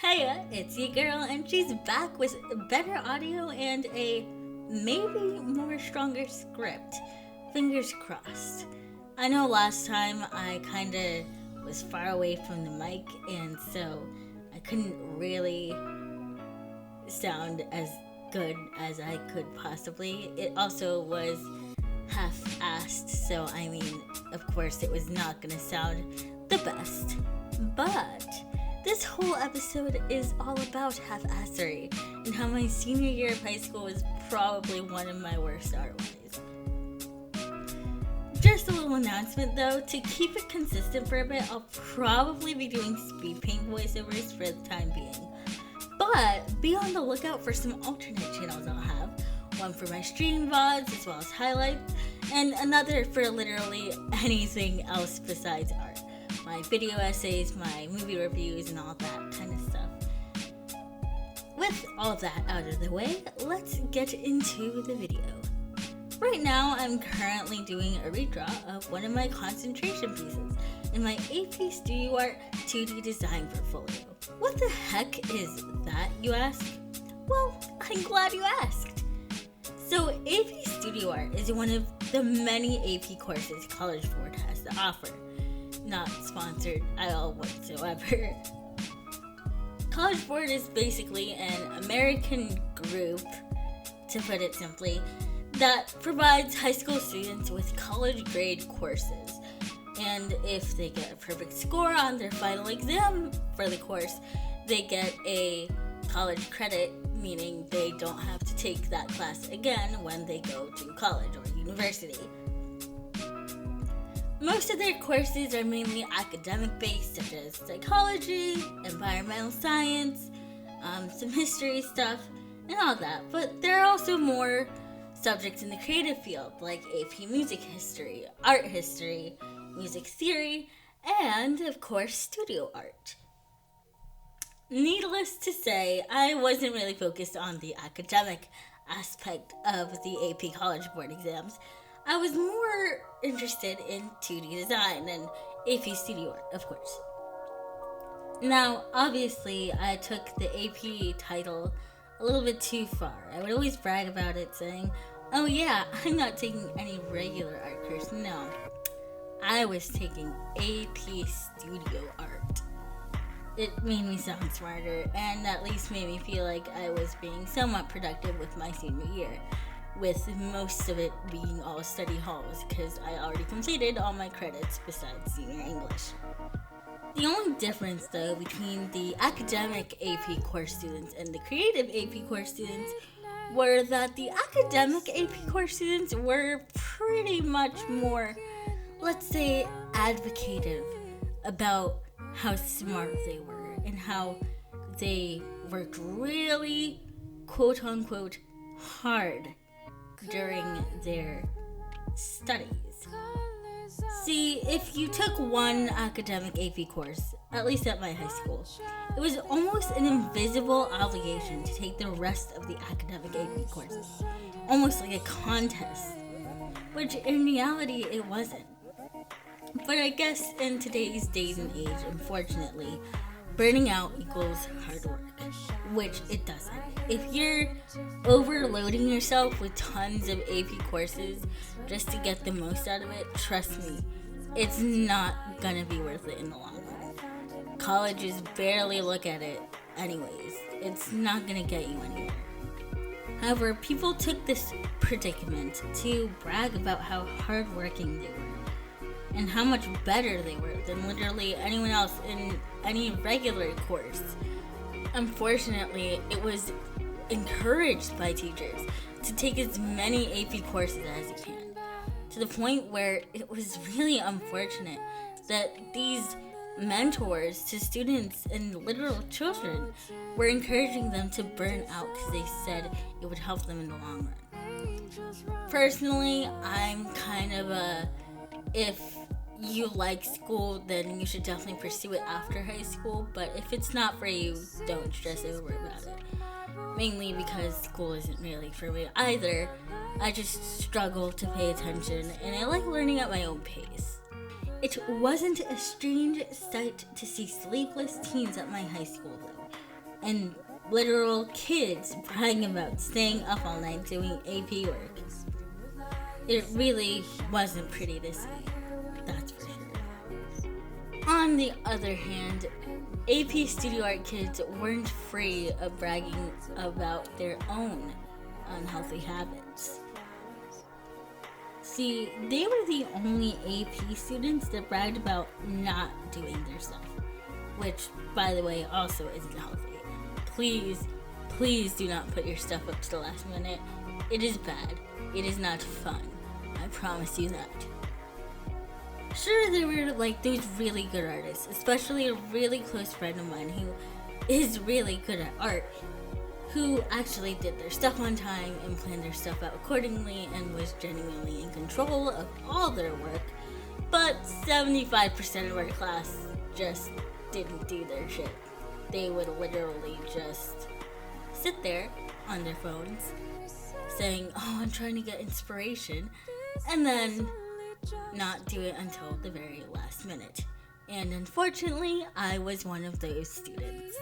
Hiya, it's your girl, and she's back with better audio and a maybe more stronger script. Fingers crossed. I know last time I kinda was far away from the mic, and so I couldn't really sound as good as I could possibly. It also was half-assed, so of course it was not gonna sound the best. But this whole episode is all about half-assery and how my senior year of high school was probably one of my worst art-wise. Just a little announcement though, to keep it consistent for a bit, I'll probably be doing speed paint voiceovers for the time being. But be on the lookout for some alternate channels I'll have. One for my stream VODs as well as highlights, and another for literally anything else besides art. My video essays, my movie reviews, and all that kind of stuff. With all that out of the way, let's get into the video. Right now, I'm currently doing a redraw of one of my concentration pieces in my AP Studio Art 2D design portfolio. What the heck is that, you ask? Well, I'm glad you asked. So AP Studio Art is one of the many AP courses College Board has to offer. Not sponsored at all whatsoever. College Board is basically an American group, to put it simply, that provides high school students with college grade courses. And if they get a perfect score on their final exam for the course, they get a college credit, meaning they don't have to take that class again when they go to college or university. Most of their courses are mainly academic-based, such as psychology, environmental science, some history stuff, and all that. But there are also more subjects in the creative field, like AP Music History, Art History, Music Theory, and, of course, Studio Art. Needless to say, I wasn't really focused on the academic aspect of the AP College Board exams. I was more interested in 2D design and AP Studio Art, of course. Now, obviously, I took the AP title a little bit too far. I would always brag about it, saying, oh yeah, I'm not taking any regular art course. No, I was taking AP Studio Art. It made me sound smarter, and at least made me feel like I was being somewhat productive with my senior year, with most of it being all study halls, because I already completed all my credits besides senior English. The only difference, though, between the academic AP course students and the creative AP course students were that the academic AP course students were pretty much more, let's say, advocative about how smart they were and how they worked really, quote-unquote, hard during their studies. See, if you took one academic AP course, at least at my high school, it was almost an invisible obligation to take the rest of the academic AP courses, almost like a contest, which in reality it wasn't. But I guess in today's days and age, unfortunately, burning out equals hard work, which it doesn't. If you're overloading yourself with tons of AP courses just to get the most out of it, trust me, it's not gonna be worth it in the long run. Colleges barely look at it anyways. It's not gonna get you anywhere. However, people took this predicament to brag about how hardworking they were and how much better they were than literally anyone else in any regular course. Unfortunately, it was encouraged by teachers to take as many AP courses as you can, to the point where it was really unfortunate that these mentors to students and literal children were encouraging them to burn out because they said it would help them in the long run. Personally, I'm kind of if you like school, then you should definitely pursue it after high school, but if it's not for you, don't stress over about it. Mainly because school isn't really for me either. I just struggle to pay attention, and I like learning at my own pace. It wasn't a strange sight to see sleepless teens at my high school, though, and literal kids bragging about staying up all night doing AP work. It really wasn't pretty to see, that's for sure. On the other hand, AP Studio Art kids weren't free of bragging about their own unhealthy habits. See, they were the only AP students that bragged about not doing their stuff, which, by the way, also isn't healthy. Please do not put your stuff up to the last minute. It is bad. It is not fun. I promise you that. Sure, there were like those really good artists, especially a really close friend of mine who is really good at art, who actually did their stuff on time and planned their stuff out accordingly and was genuinely in control of all their work, but 75% of our class just didn't do their shit. They would literally just sit there on their phones saying, "Oh, I'm trying to get inspiration," and then not do it until the very last minute. And unfortunately, I was one of those students.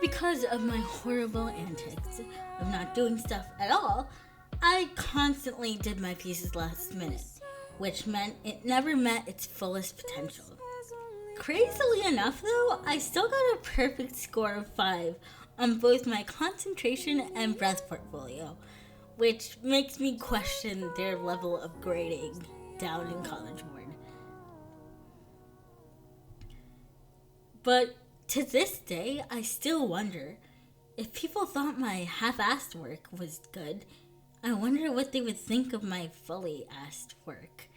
Because of my horrible antics of not doing stuff at all, I constantly did my pieces last minute, which meant it never met its fullest potential. Crazily enough though, I still got a perfect score of 5 on both my concentration and breath portfolio, which makes me question their level of grading down in College Board. But to this day, I still wonder, if people thought my half-assed work was good, I wonder what they would think of my fully-assed work.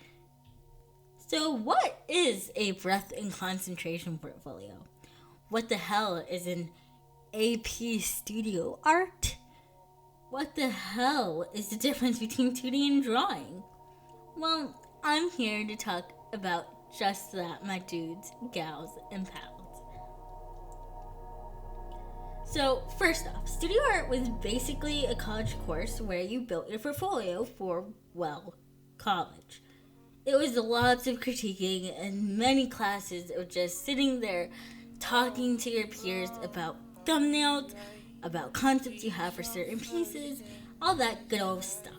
So what is a breath and concentration portfolio? What the hell is an AP Studio Art? What the hell is the difference between 2D and drawing? Well, I'm here to talk about just that, my dudes, gals, and pals. So, first off, Studio Art was basically a college course where you built your portfolio for, well, college. It was lots of critiquing and many classes of just sitting there talking to your peers about thumbnails, about concepts you have for certain pieces, all that good old stuff.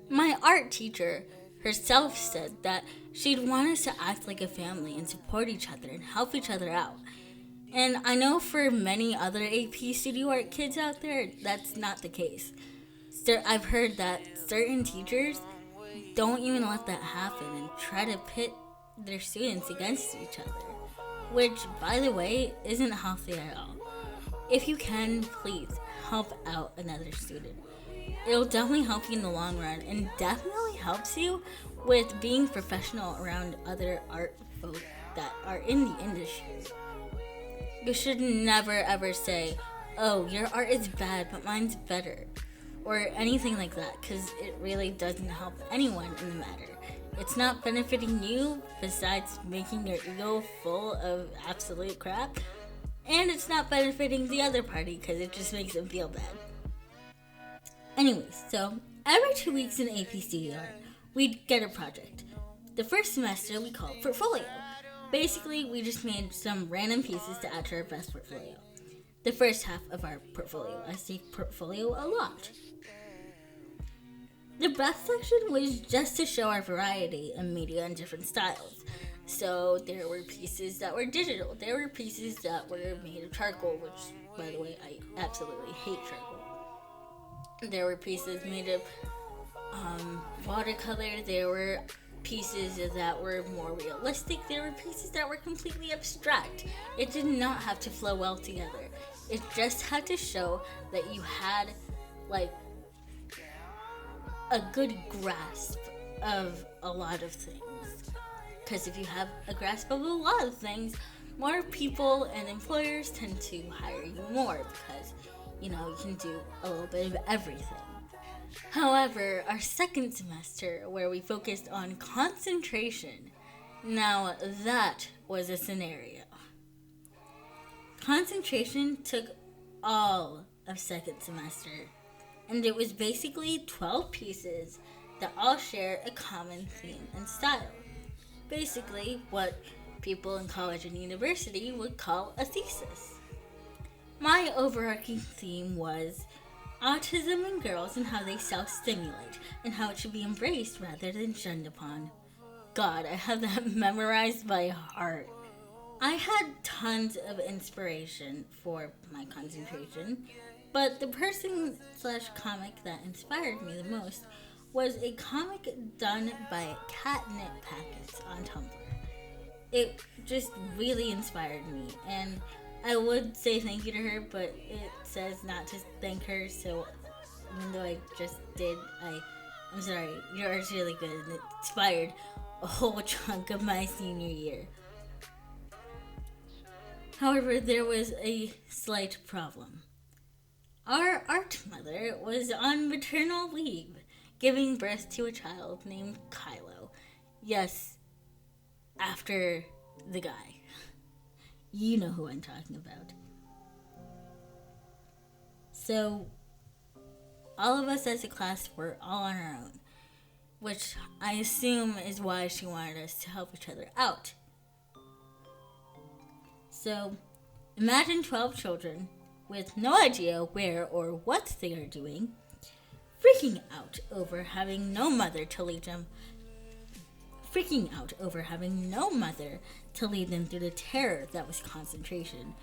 My art teacher herself said that she'd want us to act like a family and support each other and help each other out. And I know for many other AP Studio Art kids out there, that's not the case. I've heard that certain teachers don't even let that happen and try to pit their students against each other, which, by the way, isn't healthy at all. If you can, please help out another student. It'll definitely help you in the long run and definitely helps you with being professional around other art folk that are in the industry. You should never ever say, "Oh, your art is bad, but mine's better," or anything like that, because it really doesn't help anyone in the matter. It's not benefiting you besides making your ego full of absolute crap, and it's not benefiting the other party because it just makes them feel bad. Anyways, so every 2 weeks in AP Studio Art, we'd get a project. The first semester we called portfolio. Basically, we just made some random pieces to add to our best portfolio. The first half of our portfolio. I say portfolio a lot. The best section was just to show our variety in media and different styles. So there were pieces that were digital. There were pieces that were made of charcoal, which, by the way, I absolutely hate charcoal. There were pieces made of watercolor. There were pieces that were more realistic. There were pieces that were completely abstract. It did not have to flow well together. It just had to show that you had, like, a good grasp of a lot of things. Because if you have a grasp of a lot of things, more people and employers tend to hire you more because, you can do a little bit of everything. However, our second semester, where we focused on concentration, now that was a scenario. Concentration took all of second semester, and it was basically 12 pieces that all share a common theme and style. Basically, what people in college and university would call a thesis. My overarching theme was autism in girls and how they self-stimulate and how it should be embraced rather than shunned upon. God, I have that memorized by heart. I had tons of inspiration for my concentration, but the person/comic that inspired me the most was a comic done by Catnip Packets on Tumblr. It just really inspired me, and I would say thank you to her, but it says not to thank her, so even though I just did, I'm sorry, your art's really good, and it inspired a whole chunk of my senior year. However, there was a slight problem. Our art mother was on maternal leave, giving birth to a child named Kylo. Yes, after the guy. You know who I'm talking about. So, all of us as a class were all on our own, which I assume is why she wanted us to help each other out. So, imagine 12 children with no idea where or what they are doing, freaking out over having no mother to lead them through the terror that was concentration.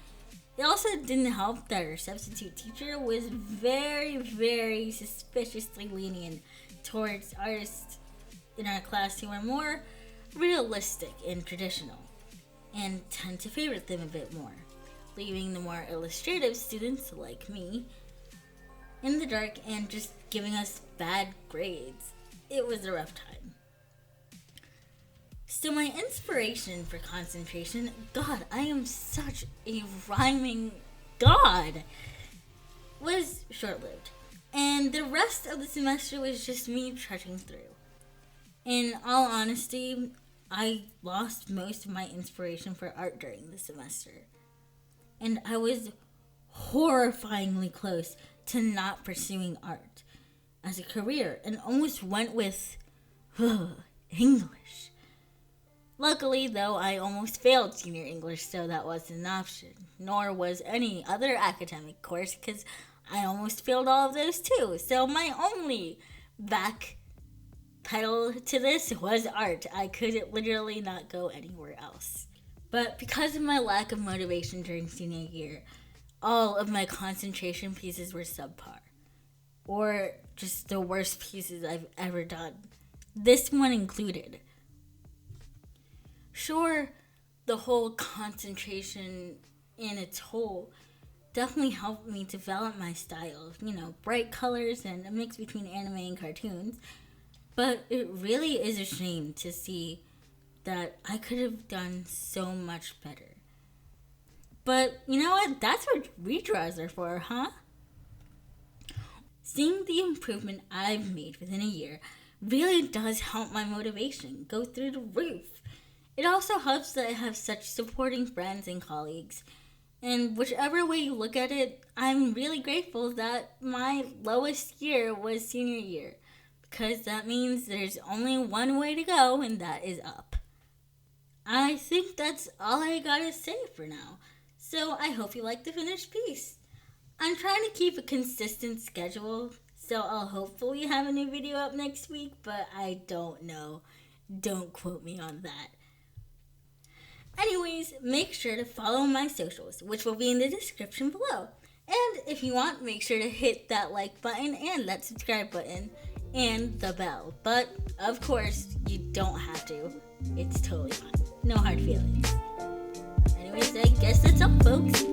It also didn't help that our substitute teacher was very, very suspiciously lenient towards artists in our class who are more realistic and traditional, and tend to favorite them a bit more, leaving the more illustrative students like me in the dark and just giving us bad grades. It was a rough time. So my inspiration for concentration, God, I am such a rhyming god, was short-lived. And the rest of the semester was just me trudging through. In all honesty, I lost most of my inspiration for art during the semester. And I was horrifyingly close to not pursuing art as a career and almost went with English. Luckily, though, I almost failed senior English, so that wasn't an option. Nor was any other academic course, because I almost failed all of those too. So my only back pedal to this was art. I could literally not go anywhere else. But because of my lack of motivation during senior year, all of my concentration pieces were subpar. Or just the worst pieces I've ever done. This one included. Sure, the whole concentration in its whole definitely helped me develop my style. Bright colors and a mix between anime and cartoons. But it really is a shame to see that I could have done so much better. But you know what? That's what redraws are for, huh? Seeing the improvement I've made within a year really does help my motivation go through the roof. It also helps that I have such supporting friends and colleagues. And whichever way you look at it, I'm really grateful that my lowest year was senior year. Because that means there's only one way to go, and that is up. I think that's all I gotta say for now. So I hope you like the finished piece. I'm trying to keep a consistent schedule, so I'll hopefully have a new video up next week, but I don't know. Don't quote me on that. Anyways, make sure to follow my socials, which will be in the description below. And if you want, make sure to hit that like button and that subscribe button and the bell. But, of course, you don't have to. It's totally fine. No hard feelings. Anyways, I guess that's all, folks.